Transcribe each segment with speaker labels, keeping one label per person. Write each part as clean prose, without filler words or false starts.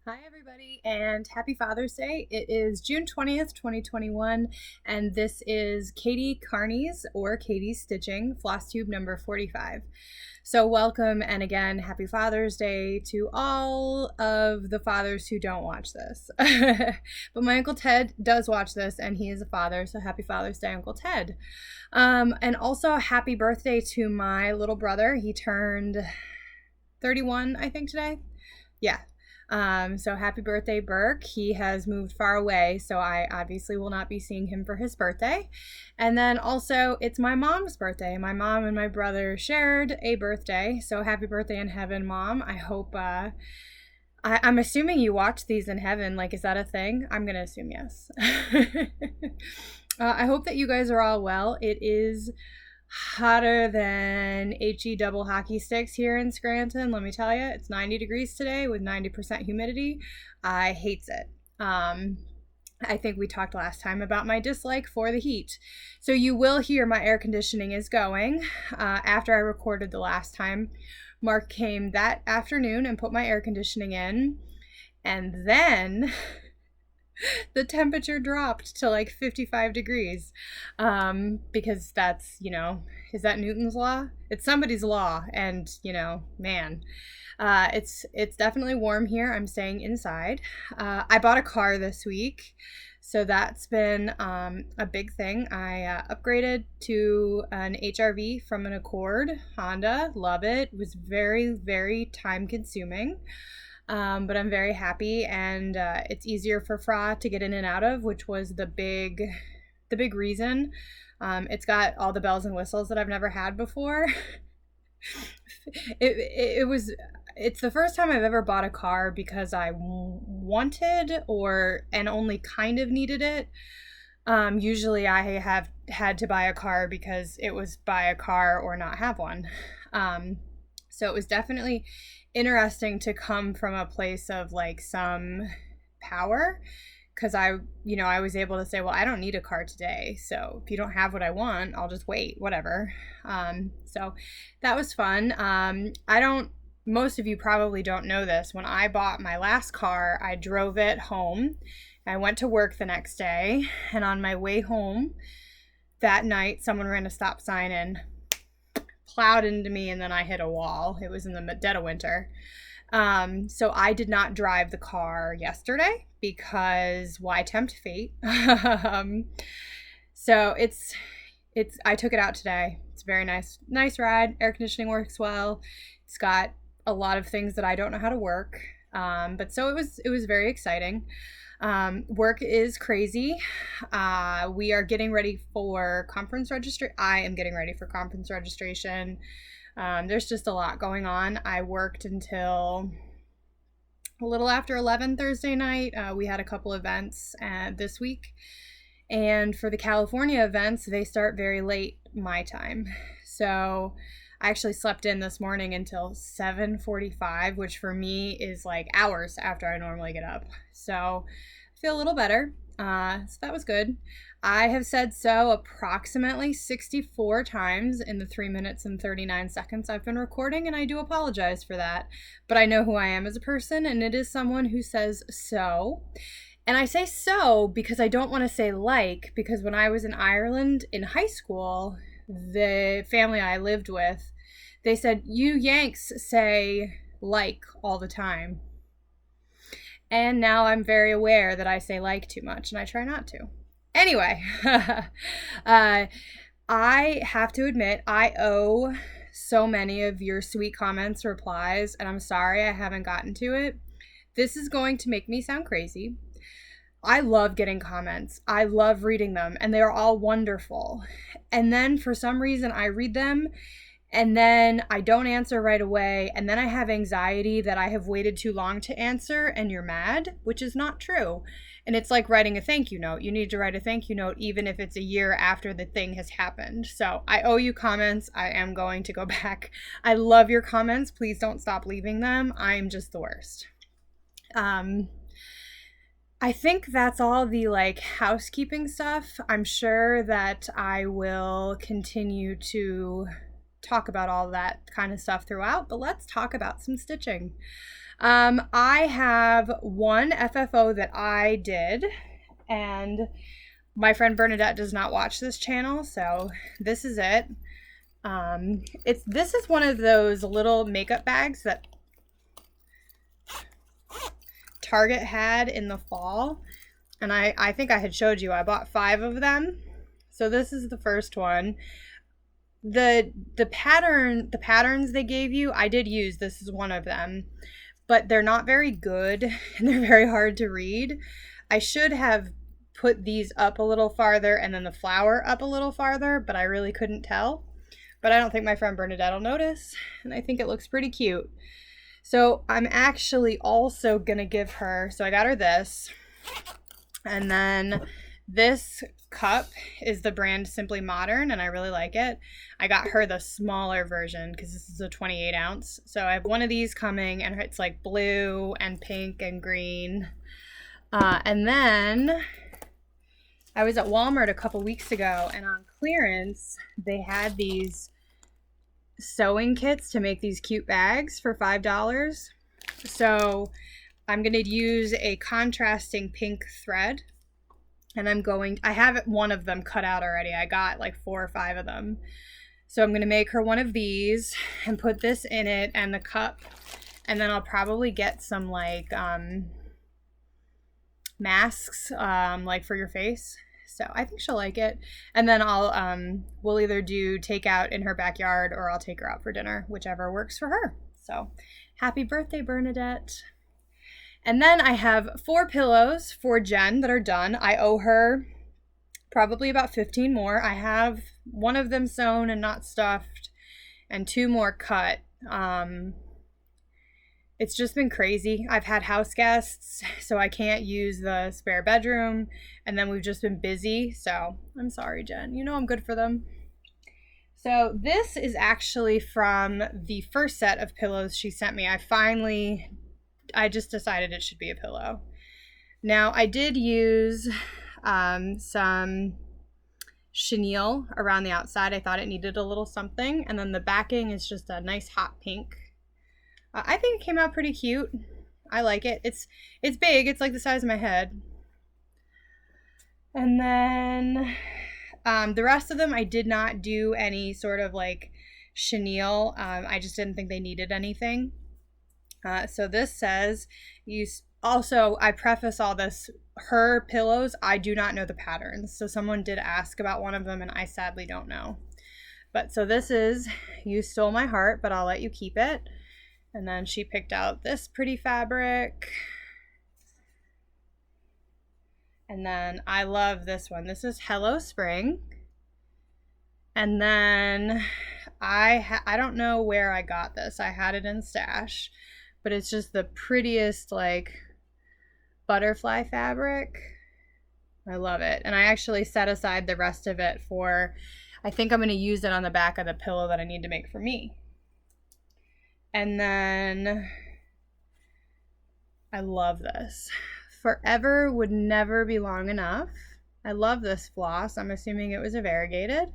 Speaker 1: Hi, everybody, and happy Father's Day. It is June 20th, 2021, and this is Katie Carney's or Katie's Stitching Flosstube number 45. So, welcome, and again, happy Father's Day to all of the fathers who don't watch this. But my Uncle Ted does watch this, and he is a father, so happy Father's Day, Uncle Ted. And also, happy birthday to my little brother. He turned 31, I think, today. Yeah, so happy birthday, Burke. He has moved far away, so I obviously will not be seeing him for his birthday. And then also, it's my mom's birthday. My mom and my brother shared a birthday, so happy birthday in heaven, Mom. I hope, I'm assuming you watch these in heaven. Like, is that a thing? I'm gonna assume yes. I hope that you guys are all well. It is hotter than HE double hockey sticks here in Scranton. Let me tell you, it's 90 degrees today with 90% humidity. I hates it. I think we talked last time about my dislike for the heat. So you will hear my air conditioning is going. After I recorded the last time, Mark came that afternoon and put my air conditioning in. And then the temperature dropped to like 55 degrees because that's, is that Newton's law? It's somebody's law, and man, it's definitely warm here. I'm staying inside. I bought a car this week, so that's been a big thing. I upgraded to an HRV from an Accord Honda. Love it. It was very, very time consuming. But I'm very happy, and it's easier for Fra to get in and out of, which was the big reason. It's got all the bells and whistles that I've never had before. It's the first time I've ever bought a car because I wanted and only kind of needed it. Usually I have had to buy a car because it was buy a car or not have one. So it was definitely interesting to come from a place of like some power, because I was able to say, well, I don't need a car today, so if you don't have what I want, I'll just wait, whatever. So that was fun. Most of you probably don't know this. When I bought my last car, I drove it home. I went to work the next day, and on my way home that night, someone ran a stop sign and plowed into me, and then I hit a wall. It was in the dead of winter. So I did not drive the car yesterday because why tempt fate? So I took it out today. It's a very nice ride. Air conditioning works well. It's got a lot of things that I don't know how to work. But so it was very exciting. Work is crazy. We are getting ready for conference registration. I am getting ready for conference registration. There's just a lot going on. I worked until a little after 11 Thursday night. We had a couple events this week. And for the California events, they start very late my time. So I actually slept in this morning until 7:45, which for me is like hours after I normally get up. So I feel a little better. So that was good. I have said so approximately 64 times in the 3 minutes and 39 seconds I've been recording, and I do apologize for that. But I know who I am as a person, and it is someone who says so. And I say so because I don't want to say like, because when I was in Ireland in high school, the family I lived with, they said, you Yanks say like all the time. And now I'm very aware that I say like too much, and I try not to. Anyway, I have to admit, I owe so many of your sweet comments, replies, and I'm sorry I haven't gotten to it. This is going to make me sound crazy. I love getting comments. I love reading them, and they're all wonderful. And then for some reason, I read them, and then I don't answer right away, and then I have anxiety that I have waited too long to answer, and you're mad, which is not true. And it's like writing a thank you note. You need to write a thank you note even if it's a year after the thing has happened. So I owe you comments. I am going to go back. I love your comments. Please don't stop leaving them. I'm just the worst. I think that's all the housekeeping stuff. I'm sure that I will continue to talk about all that kind of stuff throughout, but let's talk about some stitching. I have one FFO that I did, and my friend Bernadette does not watch this channel, so this is it. This is one of those little makeup bags that Target had in the fall, and I think I had showed you I bought 5 of them. So this is the first one. The patterns they gave you, I did use. This is one of them, but they're not very good and they're very hard to read. I should have put these up a little farther and then the flower up a little farther, but I really couldn't tell. But I don't think my friend Bernadette will notice, and I think it looks pretty cute. So I'm actually also gonna give her, so I got her this, and then this cup is the brand Simply Modern, and I really like it. I got her the smaller version because this is a 28 ounce. So I have one of these coming, and it's like blue and pink and green. And then I was at Walmart a couple weeks ago, and on clearance, they had these sewing kits to make these cute bags for $5. So I'm going to use a contrasting pink thread, and I have one of them cut out already. I got like 4 or 5 of them. So I'm going to make her one of these and put this in it and the cup, and then I'll probably get some like masks like for your face. So I think she'll like it. And then we'll either do takeout in her backyard or I'll take her out for dinner, whichever works for her. So happy birthday, Bernadette. And then I have 4 pillows for Jen that are done. I owe her probably about 15 more. I have one of them sewn and not stuffed and 2 more cut. It's just been crazy. I've had house guests, so I can't use the spare bedroom, and then we've just been busy, so I'm sorry, Jen. You know I'm good for them. So this is actually from the first set of pillows she sent me. I just decided it should be a pillow. Now, I did use some chenille around the outside. I thought it needed a little something, and then the backing is just a nice hot pink. I think it came out pretty cute. I like it. It's big. It's like the size of my head. And then the rest of them, I did not do any sort of like chenille. I just didn't think they needed anything. So this says, I preface all this, her pillows, I do not know the patterns. So someone did ask about one of them, and I sadly don't know. But so this is, you stole my heart, but I'll let you keep it. And then she picked out this pretty fabric. And then I love this one. This is Hello Spring. And then I don't know where I got this. I had it in stash, but it's just the prettiest like butterfly fabric. I love it. And I actually set aside the rest of it for, I think I'm going to use it on the back of the pillow that I need to make for me. And then I love this. Forever would never be long enough. I love this floss. I'm assuming it was a variegated.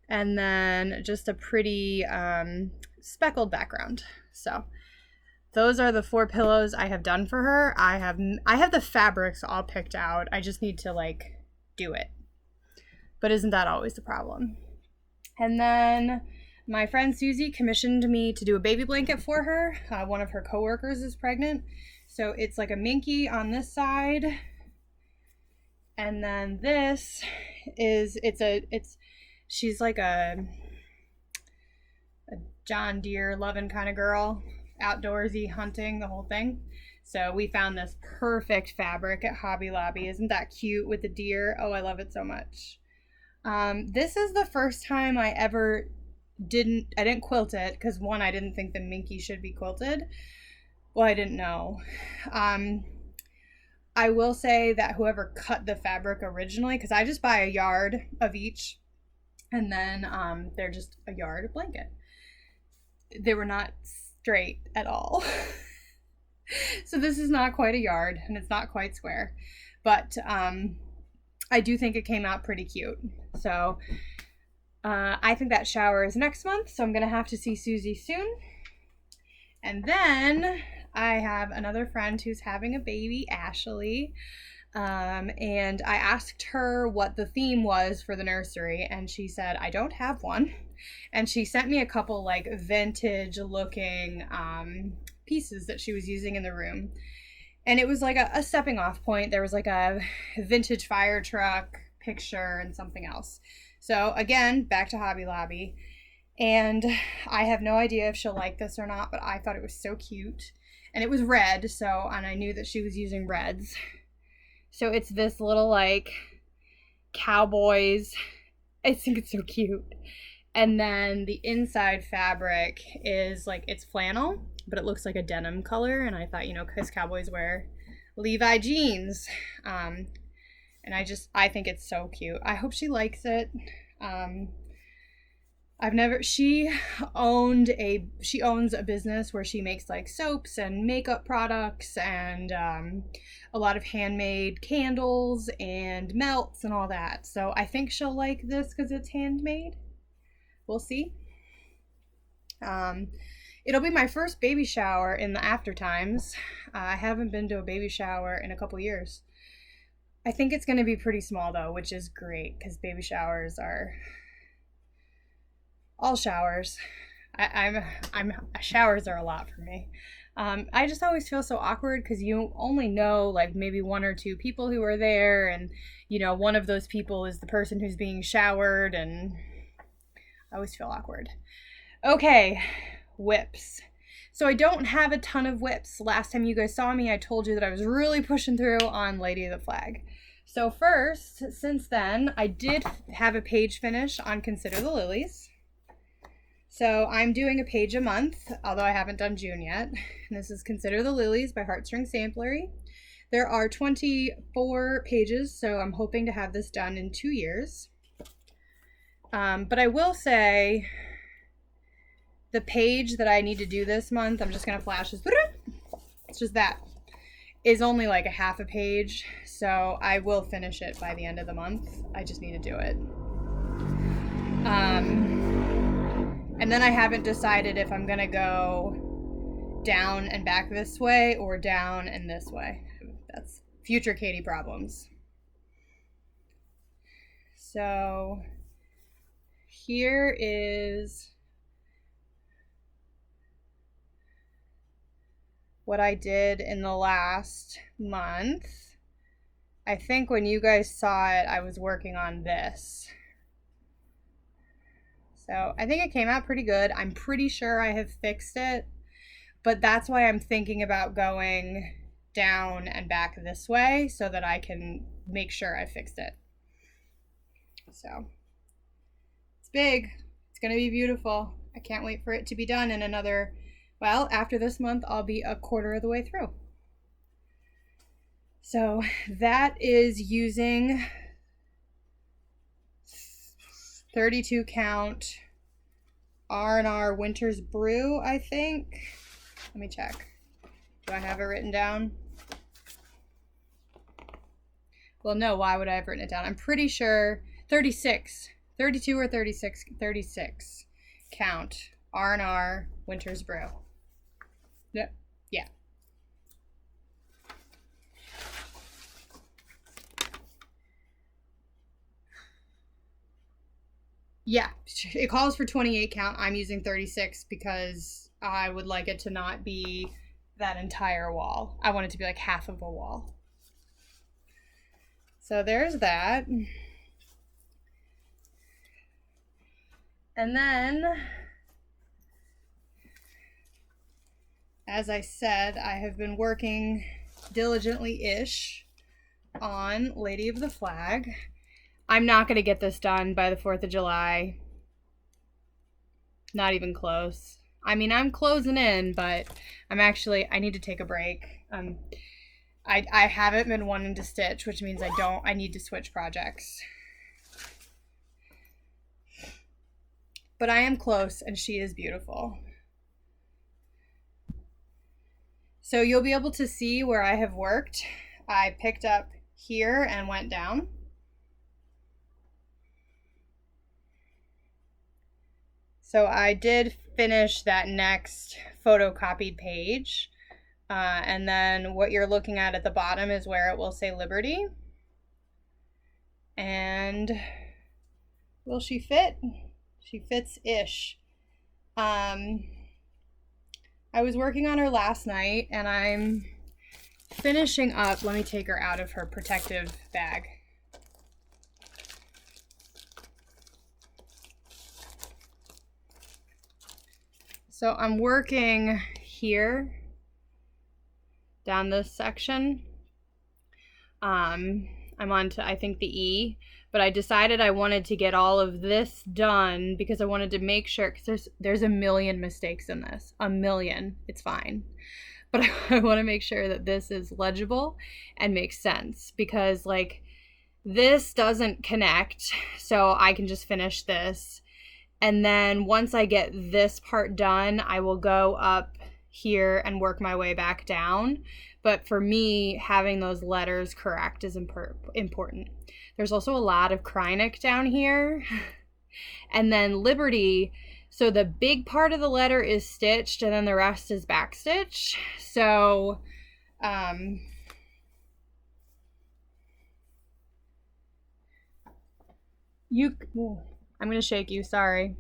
Speaker 1: And then just a pretty speckled background. So those are the 4 pillows I have done for her. I have the fabrics all picked out. I just need to like do it. But isn't that always the problem? And then my friend Susie commissioned me to do a baby blanket for her. One of her coworkers is pregnant. So it's like a minky on this side. And then this is, she's like a John Deere loving kind of girl, outdoorsy, hunting, the whole thing. So we found this perfect fabric at Hobby Lobby. Isn't that cute with the deer? Oh, I love it so much. This is the first time I didn't quilt it because one, I didn't think the minky should be quilted. Well, I didn't know. I will say that whoever cut the fabric originally, because I just buy a yard of each, and then they're just a yard blanket. They were not straight at all. So this is not quite a yard, and it's not quite square, but I do think it came out pretty cute. So I think that shower is next month, so I'm gonna have to see Susie soon. And then I have another friend who's having a baby, Ashley. And I asked her what the theme was for the nursery, and she said, I don't have one. And she sent me a couple like vintage looking pieces that she was using in the room. And it was like a stepping off point. There was like a vintage fire truck picture and something else. So again, back to Hobby Lobby. And I have no idea if she'll like this or not, but I thought it was so cute. And it was red, and I knew that she was using reds. So it's this little like cowboys. I think it's so cute. And then the inside fabric is like, it's flannel, but it looks like a denim color. And I thought, because cowboys wear Levi jeans. And I think it's so cute. I hope she likes it. She owns a business where she makes like soaps and makeup products and a lot of handmade candles and melts and all that. So I think she'll like this because it's handmade. We'll see. It'll be my first baby shower in the after times. I haven't been to a baby shower in a couple years. I think it's going to be pretty small though, which is great because baby showers are all showers. Showers are a lot for me. I just always feel so awkward because you only know like maybe one or two people who are there, and one of those people is the person who's being showered, and I always feel awkward. Okay, whips. So I don't have a ton of whips. Last time you guys saw me, I told you that I was really pushing through on Lady of the Flag. So first, since then, I did have a page finish on Consider the Lilies. So I'm doing a page a month, although I haven't done June yet. And this is Consider the Lilies by Heartstring Samplery. There are 24 pages, so I'm hoping to have this done in 2 years. But I will say the page that I need to do this month, I'm just going to flash this. It's just that. Is only like a half a page, so I will finish it by the end of the month. I just need to do it. And then I haven't decided if I'm going to go down and back this way or down and this way. That's future Katie problems. So here is what I did in the last month. I think when you guys saw it, I was working on this. So I think it came out pretty good. I'm pretty sure I have fixed it, but that's why I'm thinking about going down and back this way so that I can make sure I fixed it. So it's big. It's going to be beautiful. I can't wait for it to be done in another, well, after this month, I'll be a quarter of the way through. So that is using 32 count R&R Winter's Brew, I think. Let me check. Do I have it written down? Well, no, why would I have written it down? I'm pretty sure 36, 32 or 36 count R&R Winter's Brew. Yep. Yeah. Yeah, it calls for 28 count. I'm using 36 because I would like it to not be that entire wall. I want it to be like half of a wall. So there's that. And then, as I said, I have been working diligently-ish on Lady of the Flag. I'm not going to get this done by the 4th of July. Not even close. I mean, I'm closing in, but I need to take a break. I haven't been wanting to stitch, which means I need to switch projects. But I am close, and she is beautiful. So you'll be able to see where I have worked. I picked up here and went down. So I did finish that next photocopied page, And then what you're looking at the bottom is where it will say Liberty. And will she fit? She fits-ish. I was working on her last night, and I'm finishing up. Let me take her out of her protective bag. So I'm working here down this section. I'm on to, I think, the E, but I decided I wanted to get all of this done because I wanted to make sure, because there's a million mistakes in this. A million. It's fine. But I want to make sure that this is legible and makes sense, because like this doesn't connect, so I can just finish this. And then once I get this part done, I will go up here and work my way back down. But for me, having those letters correct is important. There's also a lot of Krynic down here. And then Liberty, so the big part of the letter is stitched and then the rest is backstitch. So, I'm going to shake you, sorry.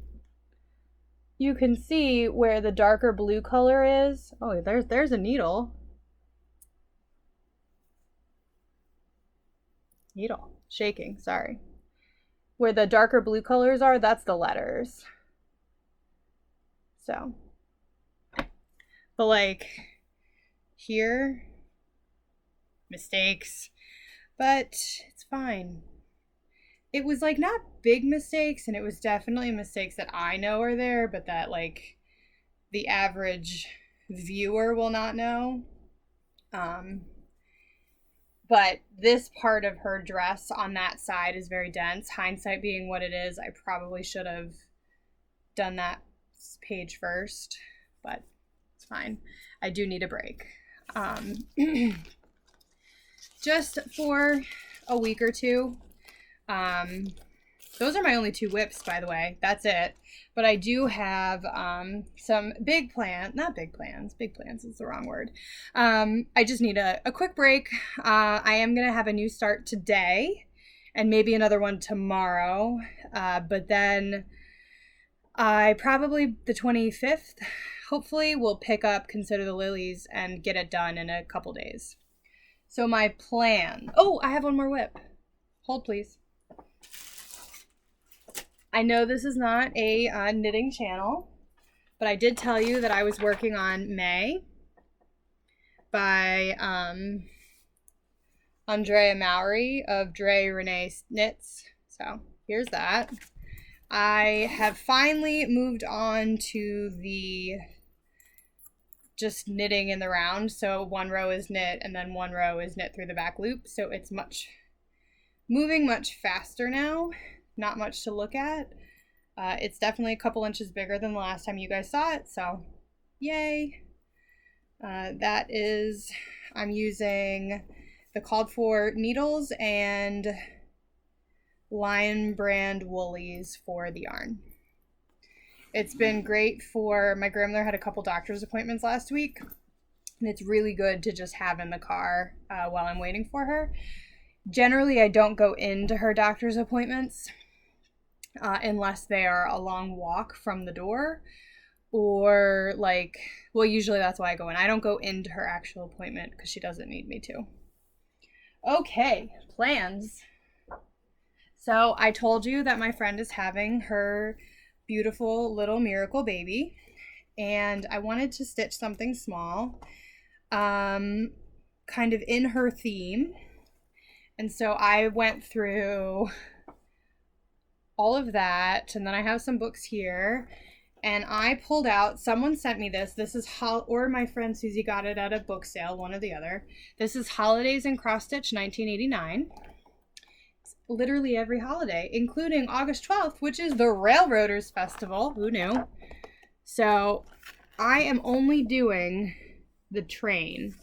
Speaker 1: You can see where the darker blue color is. Oh, there's a needle. Shaking, sorry. Where the darker blue colors are, that's the letters. So, but like here, mistakes, but it's fine. It was like not big mistakes, and it was definitely mistakes that I know are there, but that like the average viewer will not know. But this part of her dress on that side is very dense. Hindsight being what it is, I probably should have done that page first, but it's fine. I do need a break. Just for a week or two. Those are my only 2 whips, by the way. That's it. But I do have some big plans. Not big plans. Big plans is the wrong word. I just need a quick break. I am going to have a new start today and maybe another one tomorrow. But then I probably the 25th, hopefully, will pick up Consider the Lilies and get it done in a couple days. So my plan. Oh, I have one more whip. Hold, please. I know this is not a knitting channel, but I did tell you that I was working on May by Andrea Mowry of Dre Renee Knits. So here's that. I have finally moved on to the just knitting in the round. So one row is knit and then one row is knit through the back loop. So it's moving much faster now. Not much to look at. It's definitely a couple inches bigger than the last time you guys saw it, so yay. That is, I'm using the called for needles and Lion brand woolies for the yarn. It's been great for, my grandmother had a couple doctor's appointments last week, and it's really good to just have in the car while I'm waiting for her. Generally, I don't go into her doctor's appointments unless they are a long walk from the door, or like, well, usually that's why I go in. I don't go into her actual appointment because she doesn't need me to. Okay, plans. So I told you that my friend is having her beautiful little miracle baby, and I wanted to stitch something small, kind of in her theme. And so I went through all of that, and then I have some books here, and I pulled out, someone sent me this. This is, or my friend Susie got it at a book sale, one or the other. This is Holidays in Cross Stitch 1989. It's literally every holiday, including August 12th, which is the Railroaders Festival. Who knew? So I am only doing the train.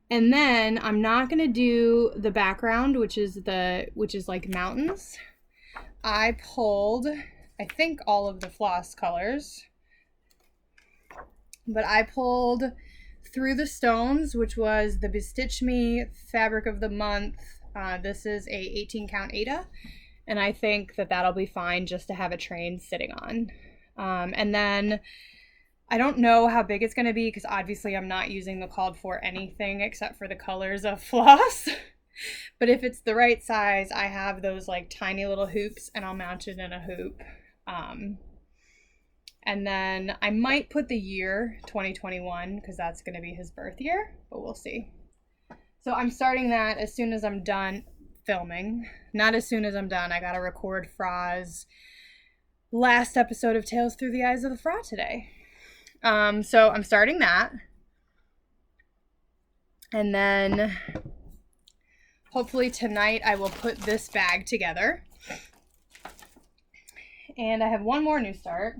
Speaker 1: And then I'm not going to do the background, which is like mountains. I pulled, I think, all of the floss colors. But I pulled Through the Stones, which was the Bestitch Me fabric of the month. This is a 18 count Aida, and I think that that'll be fine just to have a train sitting on. And then I don't know how big it's going to be because obviously I'm not using the called for anything except for the colors of floss. But if it's the right size, I have those like tiny little hoops and I'll mount it in a hoop. And then I might put the year 2021 because that's going to be his birth year, but we'll see. So I'm starting that as soon as I'm done filming. Not as soon as I'm done. I got to record Fra's last episode of Tales Through the Eyes of the Fra today. So I'm starting that. And then hopefully tonight I will put this bag together. And I have one more new start.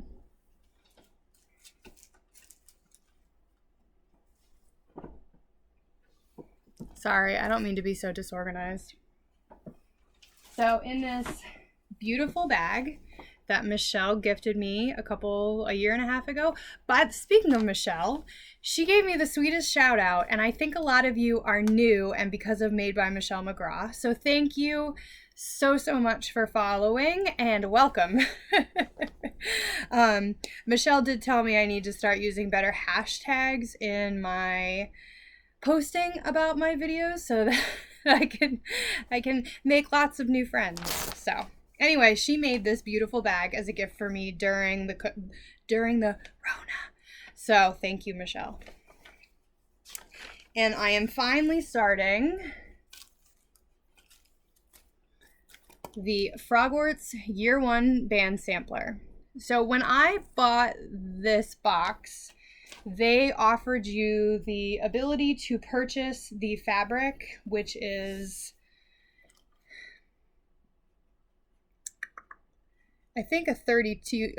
Speaker 1: Sorry, I don't mean to be so disorganized. So in this beautiful bag that Michelle gifted me a year and a half ago. But speaking of Michelle, she gave me the sweetest shout out, and I think a lot of you are new and because of Made by Michelle McGraw. So thank you so much for following and welcome. Michelle did tell me I need to start using better hashtags in my posting about my videos so that I can make lots of new friends. So anyway, she made this beautiful bag as a gift for me during the Rona. So thank you, Michelle. And I am finally starting the Frogwarts Year 1 band sampler. So when I bought this box, they offered you the ability to purchase the fabric, which is, I think, a 32,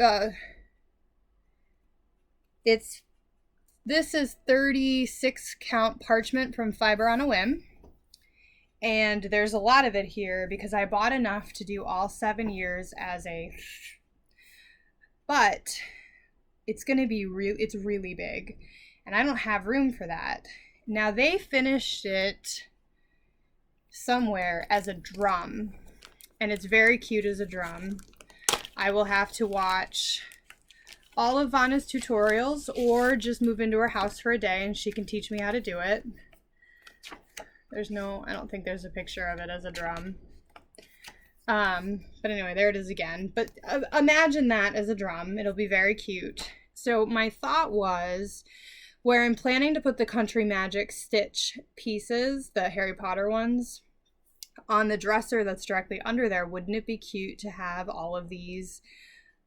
Speaker 1: this is 36 count parchment from Fiber on a Whim. And there's a lot of it here because I bought enough to do all 7 years but it's going to be it's really big and I don't have room for that. Now they finished it somewhere as a drum and it's very cute as a drum. I will have to watch all of Vanna's tutorials or just move into her house for a day and she can teach me how to do it. I don't think there's a picture of it as a drum. But anyway, there it is again. But imagine that as a drum. It'll be very cute. So my thought was, where I'm planning to put the Country Magic Stitch pieces, the Harry Potter ones, on the dresser that's directly under there, wouldn't it be cute to have all of these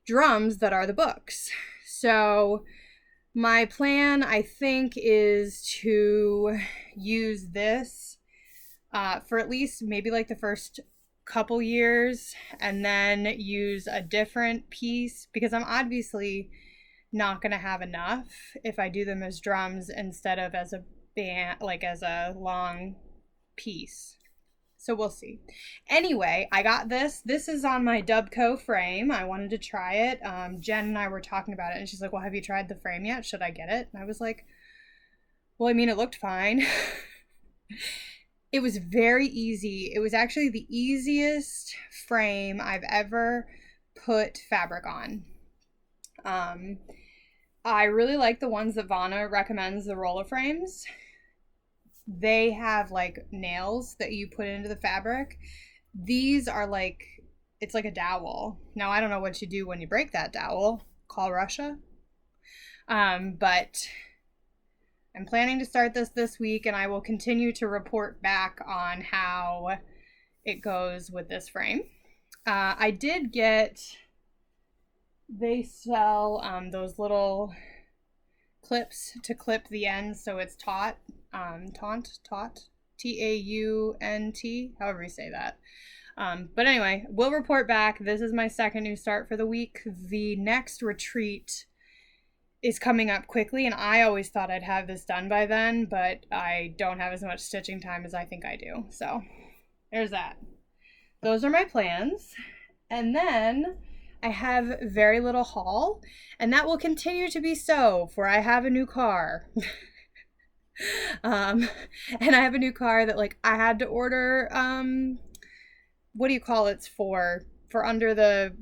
Speaker 1: drums that are the books? So my plan, I think, is to use this for at least maybe like the first couple years and then use a different piece because I'm obviously not going to have enough if I do them as drums instead of as a band, like as a long piece. So we'll see. Anyway, I got this. This is on my Dubco frame. I wanted to try it. Jen and I were talking about it and she's like, well, have you tried the frame yet? Should I get it? And I was like, well, I mean, it looked fine. It was very easy. It was actually the easiest frame I've ever put fabric on. I really like the ones that Vanna recommends, the roller frames. They have like nails that you put into the fabric. These are like, it's like a dowel. Now, I don't know what you do when you break that dowel. Call Russia. But I'm planning to start this week and I will continue to report back on how it goes with this frame. I did get, they sell those little clips to clip the ends so it's taut, T-A-U-N-T, however you say that. But anyway, we'll report back. This is my second new start for the week. The next retreat is coming up quickly, and I always thought I'd have this done by then, but I don't have as much stitching time as I think I do. So there's that. Those are my plans. And then I have very little haul, and that will continue to be so, for I have a new car. um, and I have a new car that like I had to order what do you call it for under the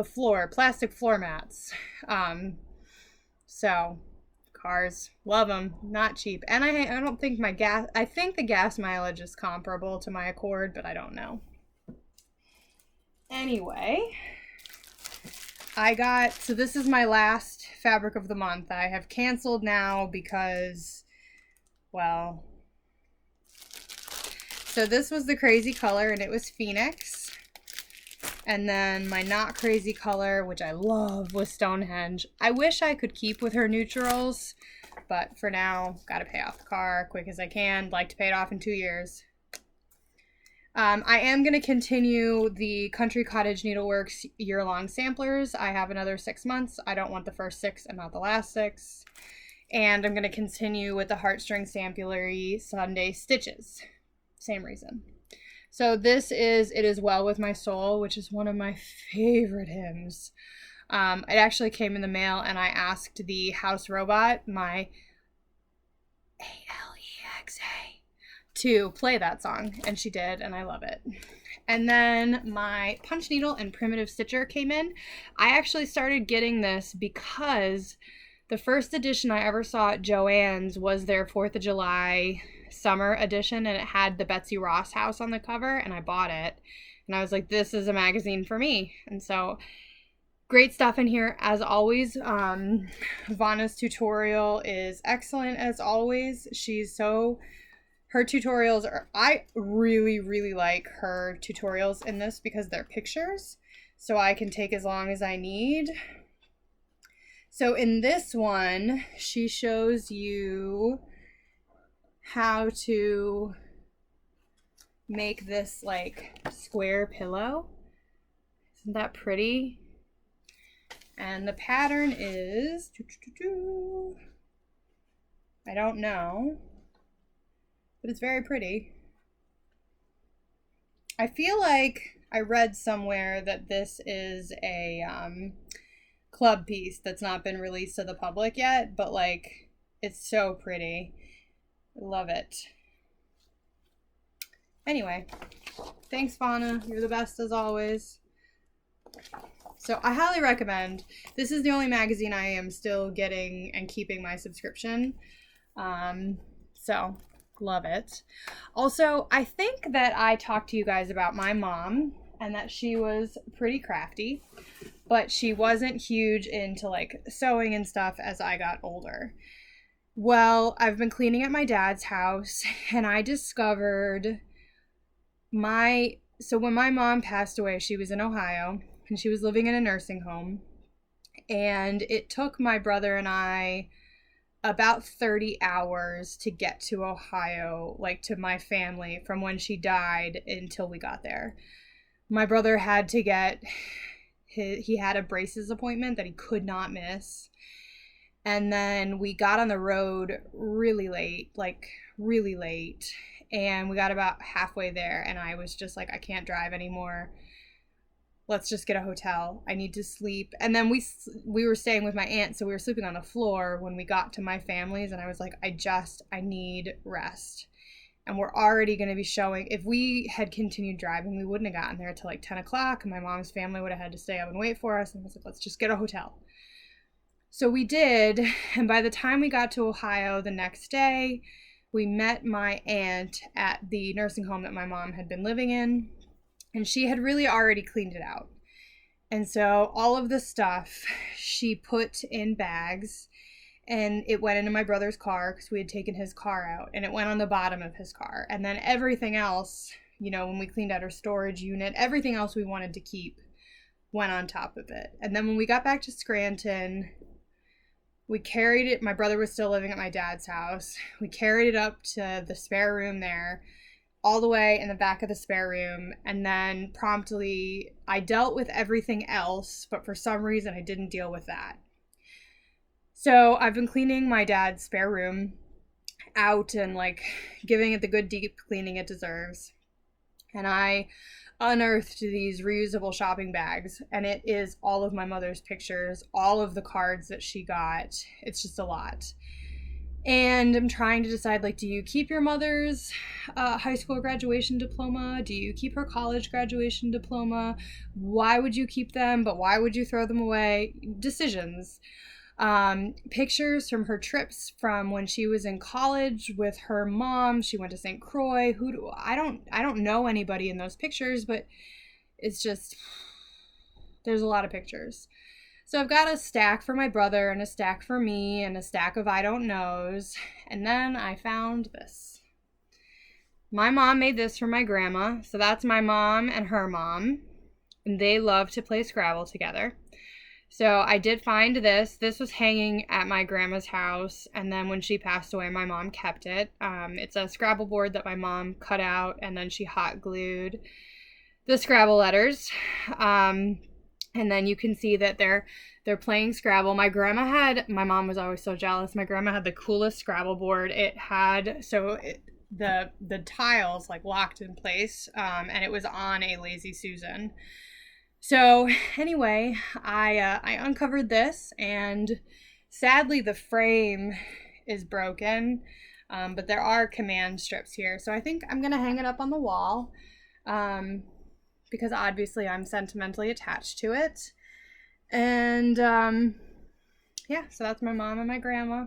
Speaker 1: floor, plastic floor mats. So cars, love them, not cheap. And I don't think I think the gas mileage is comparable to my Accord, but I don't know. Anyway, so this is my last fabric of the month. I have canceled now because, well, so this was the crazy color and it was Phoenix. And then my not crazy color, which I love, was Stonehenge. I wish I could keep with her neutrals, but for now, gotta pay off the car quick as I can. Like to pay it off in 2 years. I am going to continue the Country Cottage Needleworks year-long samplers. I have another 6 months. I don't want the first 6 and not the last 6. And I'm going to continue with the Heartstring Samplery Sunday Stitches. Same reason. So this is It Is Well With My Soul, which is one of my favorite hymns. It actually came in the mail, and I asked the house robot, my Alexa, to play that song, and she did, and I love it. And then my punch needle and primitive stitcher came in. I actually started getting this because the first edition I ever saw at Joann's was their 4th of July summer edition, and it had the Betsy Ross house on the cover, and I bought it. And I was like, this is a magazine for me. And so, great stuff in here, as always. Vanna's tutorial is excellent, as always. Her tutorials I really, really like her tutorials in this because they're pictures, so I can take as long as I need. So in this one, she shows you how to make this like square pillow. Isn't that pretty? And the pattern is, I don't know, but it's very pretty. I feel like I read somewhere that this is a club piece that's not been released to the public yet, but like, it's so pretty. I love it. Anyway, thanks, Vanna. You're the best as always. So I highly recommend. This is the only magazine I am still getting and keeping my subscription. So love it. Also, I think that I talked to you guys about my mom and that she was pretty crafty, but she wasn't huge into like sewing and stuff as I got older. Well, I've been cleaning at my dad's house and I discovered so when my mom passed away, she was in Ohio and she was living in a nursing home, and it took my brother and I about 30 hours to get to Ohio, like to my family, from when she died until we got there. My brother had to he had a braces appointment that he could not miss. And then we got on the road really late, and we got about halfway there, and I was just like, I can't drive anymore. Let's just get a hotel. I need to sleep. And then we were staying with my aunt, so we were sleeping on the floor when we got to my family's, and I was like, I need rest. And we're already going to be showing. If we had continued driving, we wouldn't have gotten there till like 10 o'clock, and my mom's family would have had to stay up and wait for us. And I was like, let's just get a hotel. So we did, and by the time we got to Ohio the next day, we met my aunt at the nursing home that my mom had been living in, and she had really already cleaned it out. And so all of the stuff she put in bags, and it went into my brother's car because we had taken his car out, and it went on the bottom of his car. And then everything else, when we cleaned out our storage unit, everything else we wanted to keep went on top of it. And then when we got back to Scranton, we carried it. My brother was still living at my dad's house. We carried it up to the spare room there, all the way in the back of the spare room. And then promptly, I dealt with everything else, but for some reason, I didn't deal with that. So I've been cleaning my dad's spare room out and like giving it the good deep cleaning it deserves. and I unearthed these reusable shopping bags, and it is all of my mother's pictures, all of the cards that she got. It's just a lot. And I'm trying to decide, like, do you keep your mother's high school graduation diploma? Do you keep her college graduation diploma? Why would you keep them, but why would you throw them away? Decisions. Pictures from her trips from when she was in college with her mom. She went to St. Croix. I don't know anybody in those pictures, but it's just, there's a lot of pictures. So I've got a stack for my brother and a stack for me and a stack of I don't knows. And then I found this. My mom made this for my grandma. So that's my mom and her mom. And they love to play Scrabble together. So I did find this. This was hanging at my grandma's house. And then when she passed away, my mom kept it. It's a Scrabble board that my mom cut out, and then she hot glued the Scrabble letters. And then you can see that they're playing Scrabble. My mom was always so jealous. My grandma had the coolest Scrabble board. It had, the tiles like locked in place, and it was on a Lazy Susan. So anyway, I uncovered this, and sadly the frame is broken, but there are command strips here. So I think I'm going to hang it up on the wall. Because obviously I'm sentimentally attached to it. And yeah, so that's my mom and my grandma.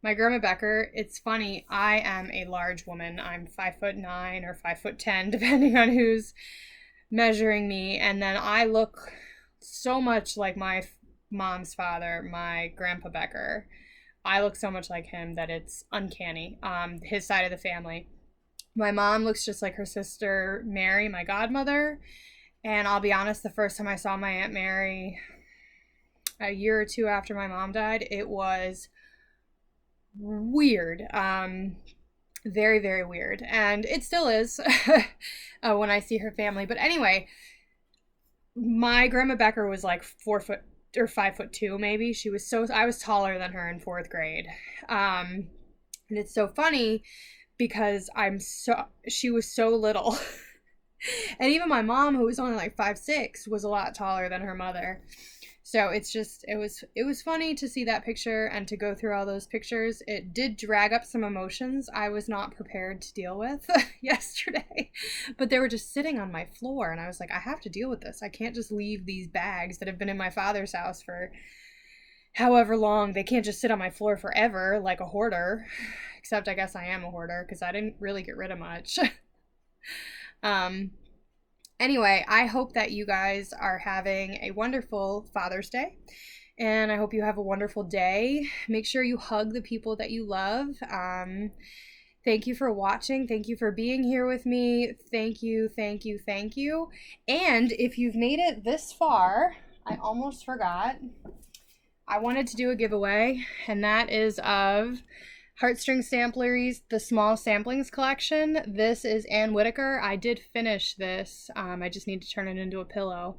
Speaker 1: My grandma Becker, it's funny, I am a large woman. I'm 5'9" or 5'10", depending on who's measuring me. And then I look so much like my mom's father, my grandpa Becker. I look so much like him that it's uncanny, his side of the family. My mom looks just like her sister Mary, my godmother. And I'll be honest, the first time I saw my Aunt Mary a year or two after my mom died, it was weird. Very, very weird. And it still is when I see her family. But anyway, my grandma Becker was like 4 foot or 5'2" maybe. I was taller than her in 4th grade. And it's so funny because she was so little. And even my mom, who was only like 5'6", was a lot taller than her mother. So it's just, it was funny to see that picture and to go through all those pictures. It did drag up some emotions I was not prepared to deal with yesterday, but they were just sitting on my floor, and I was like, I have to deal with this. I can't just leave these bags that have been in my father's house for however long. They can't just sit on my floor forever like a hoarder. Except I guess I am a hoarder because I didn't really get rid of much. Anyway, I hope that you guys are having a wonderful Father's Day. And I hope you have a wonderful day. Make sure you hug the people that you love. Thank you for watching. Thank you for being here with me. Thank you, thank you, thank you. And if you've made it this far, I almost forgot. I wanted to do a giveaway, and that is of Heartstring Samplers, the Small Samplings Collection. This is Ann Whitaker. I did finish this. I just need to turn it into a pillow.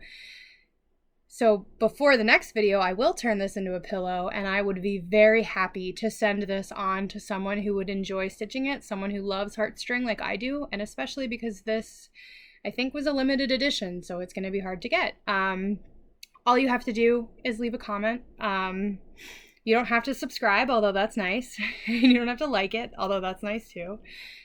Speaker 1: So before the next video, I will turn this into a pillow, and I would be very happy to send this on to someone who would enjoy stitching it, someone who loves heartstring like I do, and especially because this, I think, was a limited edition, so it's going to be hard to get. All you have to do is leave a comment. You don't have to subscribe, although that's nice. You don't have to like it, although that's nice too.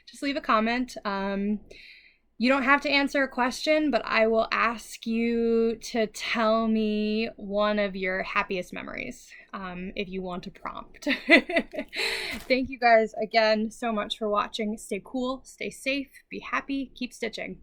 Speaker 1: Just leave a comment. You don't have to answer a question, but I will ask you to tell me one of your happiest memories, if you want a prompt. Thank you guys again so much for watching. Stay cool, stay safe, be happy, keep stitching.